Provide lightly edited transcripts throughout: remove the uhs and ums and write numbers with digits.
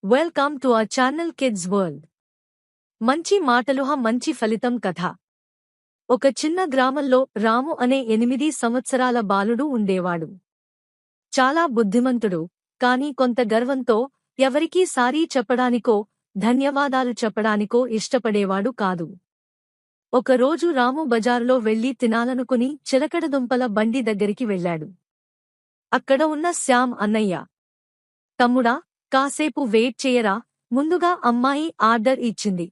Welcome to our channel kids world. మంచి మాటలుహ మంచి ఫలితం కథ. ఒక చిన్న గ్రామంలో రాము అనే 8 సంవత్సరాల బాలుడు ఉండేవాడు. చాలా బుద్ధిమంతుడు, కాని కొంత గర్వంతో ఎవరికీ సారీ చెప్పడానికో ధన్యవాదాలు చెప్పడానికో ఇష్టపడేవాడు కాదు. ఒకరోజు రాము బజారులో వెళ్లి తినాలనుకుని చిలకడదుంపల బండి దగ్గరికి వెళ్లాడు. అక్కడ ఉన్న శ్యామ్ అన్నయ్య, తమ్ముడా, కాసేపు వెయిట్ చేయరా, ముందుగా అమ్మాయి ఆర్డర్ ఇచ్చింది.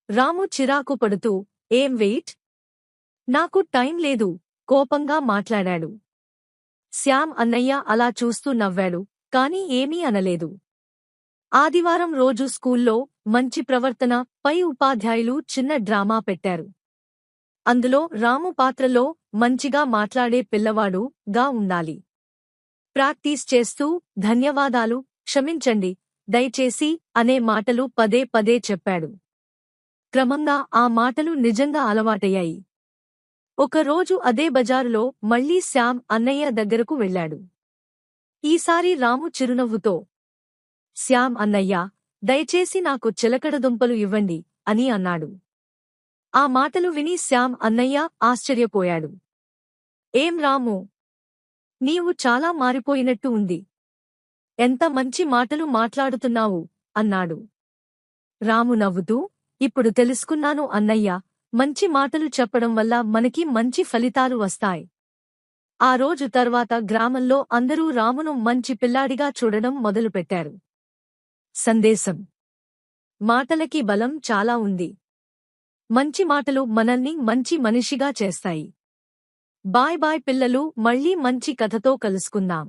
రాము చిరాకు పడుతూ, ఏం వెయిట్? నాకు టైం లేదు, కోపంగా మాట్లాడాడు. శ్యామ్ అన్నయ్య అలా చూస్తూ నవ్వాడు, కాని ఏమీ అనలేదు. ఆదివారం రోజు స్కూల్లో మంచి ప్రవర్తన పై ఉపాధ్యాయులు చిన్న డ్రామా పెట్టారు. అందులో రాము పాత్రలో మంచిగా మాట్లాడే పిల్లవాడు గా ఉండాలి. ప్రాక్టీస్ చేస్తూ ధన్యవాదాలు, క్షమించండి, దయచేసి అనే మాటలు పదే పదే చెప్పాడు. క్రమంగా ఆ మాటలు నిజంగా అలవాటయ్యాయి. ఒకరోజు అదే బజారులో మళ్లీ శ్యామ్ అన్నయ్య దగ్గరకు వెళ్లాడు. ఈసారి రాము చిరునవ్వుతో, శ్యామ్ అన్నయ్య, దయచేసి నాకు చిలకడదుంపలు ఇవ్వండి అని అన్నాడు. ఆ మాటలు విని శ్యామ్ అన్నయ్య ఆశ్చర్యపోయాడు. ఏం రాము, నీవు చాలా మారిపోయినట్టు ఉంది. ఎంత మంచి మాటలు మాట్లాడుతున్నావు అన్నాడు. రాము నవ్వుతూ, ఇప్పుడు తెలుసుకున్నాను అన్నయ్య, మంచి మాటలు చెప్పడం వల్ల మనకి మంచి ఫలితాలు వస్తాయి. ఆ రోజు తర్వాత గ్రామంలో అందరూ రామును మంచి పిల్లాడిగా చూడడం మొదలుపెట్టారు. సందేశం: మాటలకి బలం చాలా ఉంది. మంచి మాటలు మనల్ని మంచి మనిషిగా చేస్తాయి. బాయ్ బాయ్ పిల్లలు, మళ్ళీ మంచి కథతో కలుసుకుందాం.